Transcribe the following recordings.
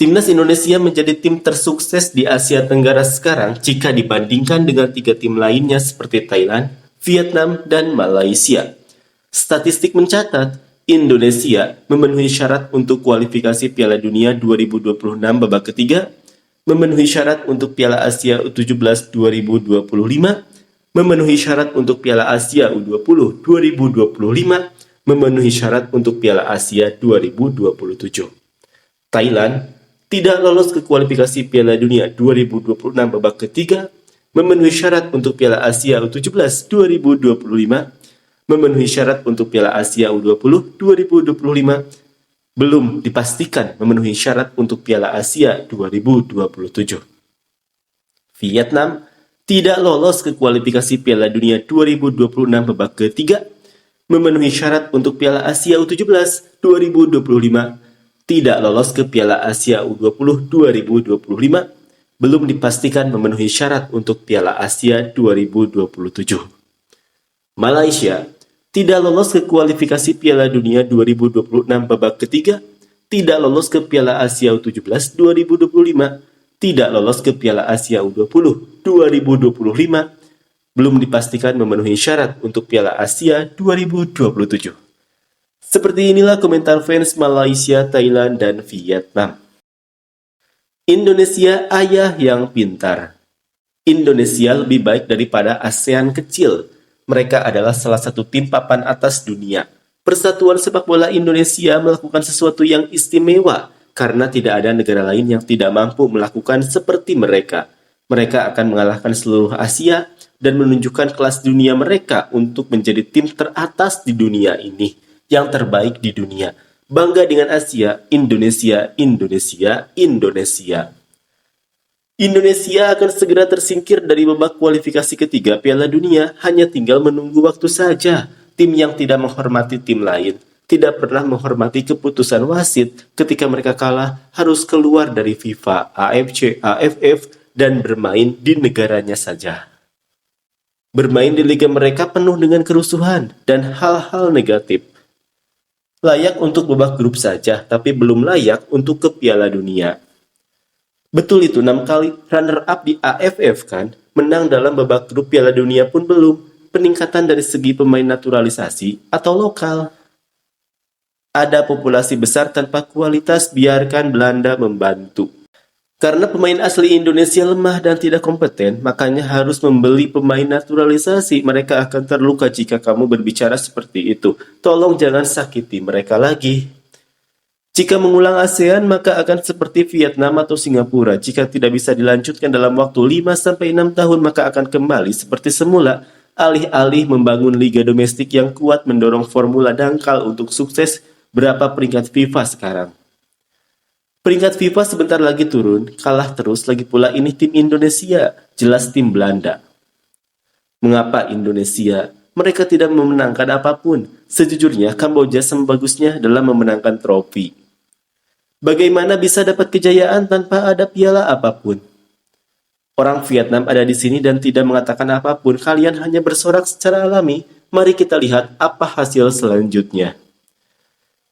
Timnas Indonesia menjadi tim tersukses di Asia Tenggara sekarang jika dibandingkan dengan 3 tim lainnya seperti Thailand, Vietnam, dan Malaysia. Statistik mencatat, Indonesia memenuhi syarat untuk kualifikasi Piala Dunia 2026 babak ketiga, memenuhi syarat untuk Piala Asia U17 2025, memenuhi syarat untuk Piala Asia U20 2025, memenuhi syarat untuk Piala Asia 2027. Thailand tidak lolos ke kualifikasi Piala Dunia 2026 babak ketiga, memenuhi syarat untuk Piala Asia U17 2025, memenuhi syarat untuk Piala Asia U20 2025, belum dipastikan memenuhi syarat untuk Piala Asia 2027. Vietnam tidak lolos ke kualifikasi Piala Dunia 2026 babak ketiga, memenuhi syarat untuk Piala Asia U17 2025, tidak lolos ke Piala Asia U20 2025, belum dipastikan memenuhi syarat untuk Piala Asia 2027. Malaysia tidak lolos ke kualifikasi Piala Dunia 2026 babak ketiga, tidak lolos ke Piala Asia U17 2025, tidak lolos ke Piala Asia U20 2025, belum dipastikan memenuhi syarat untuk Piala Asia 2027. Seperti inilah komentar fans Malaysia, Thailand, dan Vietnam. Indonesia ayah yang pintar. Indonesia lebih baik daripada ASEAN kecil. Mereka adalah salah satu tim papan atas dunia. Persatuan Sepak Bola Indonesia melakukan sesuatu yang istimewa karena tidak ada negara lain yang tidak mampu melakukan seperti mereka. Mereka akan mengalahkan seluruh Asia dan menunjukkan kelas dunia mereka untuk menjadi tim teratas di dunia ini, yang terbaik di dunia. Bangga dengan Asia, Indonesia, Indonesia, Indonesia. Indonesia akan segera tersingkir dari babak kualifikasi ketiga Piala Dunia, hanya tinggal menunggu waktu saja. Tim yang tidak menghormati tim lain, tidak pernah menghormati keputusan wasit ketika mereka kalah, harus keluar dari FIFA, AFC, AFF, dan bermain di negaranya saja. Bermain di liga mereka penuh dengan kerusuhan dan hal-hal negatif. Layak untuk babak grup saja, tapi belum layak untuk ke Piala Dunia. Betul itu, 6 kali runner-up di AFF kan, menang dalam babak grup Piala Dunia pun belum. Peningkatan dari segi pemain naturalisasi atau lokal. Ada populasi besar tanpa kualitas, biarkan Belanda membantu. Karena pemain asli Indonesia lemah dan tidak kompeten, makanya harus membeli pemain naturalisasi. Mereka akan terluka jika kamu berbicara seperti itu. Tolong jangan sakiti mereka lagi. Jika mengulang ASEAN, maka akan seperti Vietnam atau Singapura. Jika tidak bisa dilanjutkan dalam waktu 5-6 tahun, maka akan kembali seperti semula. Alih-alih membangun liga domestik yang kuat, mendorong formula dangkal untuk sukses. Berapa peringkat FIFA sekarang? Peringkat FIFA sebentar lagi turun, kalah terus, lagi pula ini tim Indonesia, jelas tim Belanda. Mengapa Indonesia? Mereka tidak memenangkan apapun. Sejujurnya, Kamboja sebagusnya dalam memenangkan trofi. Bagaimana bisa dapat kejayaan tanpa ada piala apapun? Orang Vietnam ada di sini dan tidak mengatakan apapun, kalian hanya bersorak secara alami. Mari kita lihat apa hasil selanjutnya.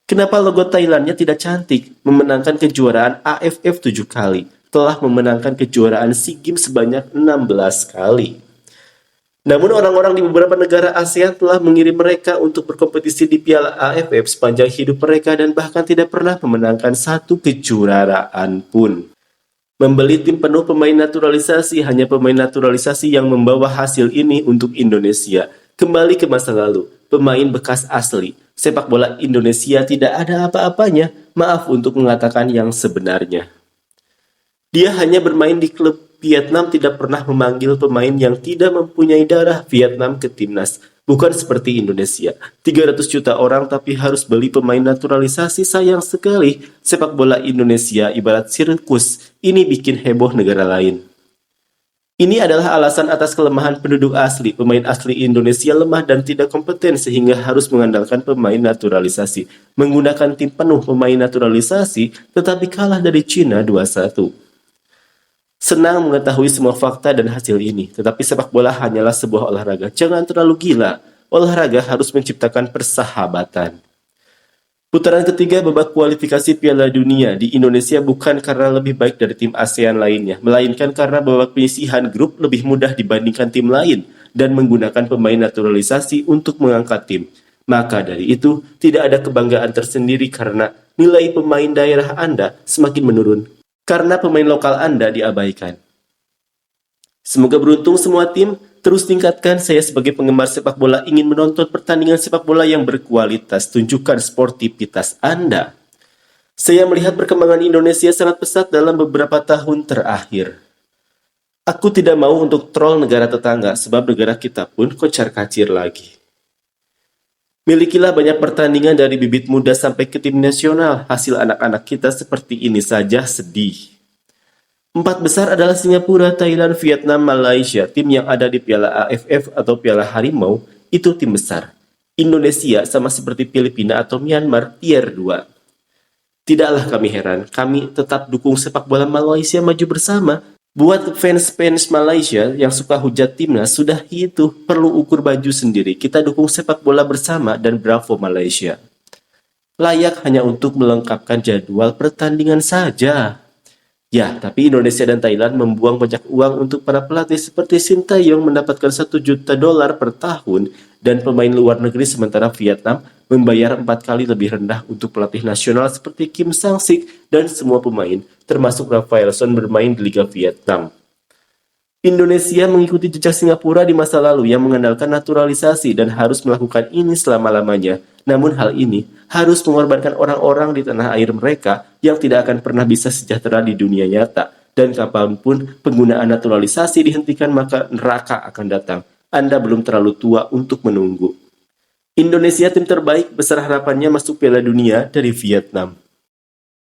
Kenapa logo Thailandnya tidak cantik? Memenangkan kejuaraan AFF 7 kali. Telah memenangkan kejuaraan SEA Games sebanyak 16 kali. Namun orang-orang di beberapa negara ASEAN telah mengirim mereka untuk berkompetisi di Piala AFF sepanjang hidup mereka dan bahkan tidak pernah memenangkan satu kejuaraan pun. Membeli tim penuh pemain naturalisasi, hanya pemain naturalisasi yang membawa hasil ini untuk Indonesia. Kembali ke masa lalu, pemain bekas asli. Sepak bola Indonesia tidak ada apa-apanya, maaf untuk mengatakan yang sebenarnya. Dia hanya bermain di klub. Vietnam tidak pernah memanggil pemain yang tidak mempunyai darah Vietnam ke timnas. Bukan seperti Indonesia, 300 juta orang tapi harus beli pemain naturalisasi, sayang sekali. Sepak bola Indonesia ibarat sirkus, ini bikin heboh negara lain. Ini adalah alasan atas kelemahan penduduk asli. Pemain asli Indonesia lemah dan tidak kompeten sehingga harus mengandalkan pemain naturalisasi. Menggunakan tim penuh pemain naturalisasi tetapi kalah dari Cina 2-1. Senang mengetahui semua fakta dan hasil ini, tetapi sepak bola hanyalah sebuah olahraga. Jangan terlalu gila. Olahraga harus menciptakan persahabatan. Putaran ketiga babak kualifikasi Piala Dunia di Indonesia bukan karena lebih baik dari tim ASEAN lainnya, melainkan karena babak penyisihan grup lebih mudah dibandingkan tim lain dan menggunakan pemain naturalisasi untuk mengangkat tim. Maka dari itu, tidak ada kebanggaan tersendiri karena nilai pemain daerah Anda semakin menurun karena pemain lokal Anda diabaikan. Semoga beruntung semua tim. Terus tingkatkan, saya sebagai penggemar sepak bola ingin menonton pertandingan sepak bola yang berkualitas. Tunjukkan sportivitas Anda. Saya melihat perkembangan Indonesia sangat pesat dalam beberapa tahun terakhir. Aku tidak mau untuk troll negara tetangga, sebab negara kita pun kocar-kacir lagi. Milikilah banyak pertandingan dari bibit muda sampai ke tim nasional. Hasil anak-anak kita seperti ini saja sedih. 4 besar adalah Singapura, Thailand, Vietnam, Malaysia. Tim yang ada di Piala AFF atau Piala Harimau itu tim besar. Indonesia sama seperti Filipina atau Myanmar, tier 2. Tidaklah kami heran, kami tetap dukung sepak bola Malaysia maju bersama. Buat fans-fans Malaysia yang suka hujat timnas, sudah itu, perlu ukur baju sendiri. Kita dukung sepak bola bersama dan bravo Malaysia. Layak hanya untuk melengkapkan jadwal pertandingan saja. Ya, tapi Indonesia dan Thailand membuang banyak uang untuk para pelatih seperti Sintayong mendapatkan $1 juta per tahun dan pemain luar negeri, sementara Vietnam membayar 4 kali lebih rendah untuk pelatih nasional seperti Kim Sang-sik dan semua pemain, termasuk Rafaelson bermain di Liga Vietnam. Indonesia mengikuti jejak Singapura di masa lalu yang mengandalkan naturalisasi dan harus melakukan ini selama-lamanya. Namun hal ini harus mengorbankan orang-orang di tanah air mereka yang tidak akan pernah bisa sejahtera di dunia nyata. Dan kapanpun penggunaan naturalisasi dihentikan, maka neraka akan datang. Anda belum terlalu tua untuk menunggu. Indonesia tim terbaik, besar harapannya masuk Piala Dunia dari Vietnam.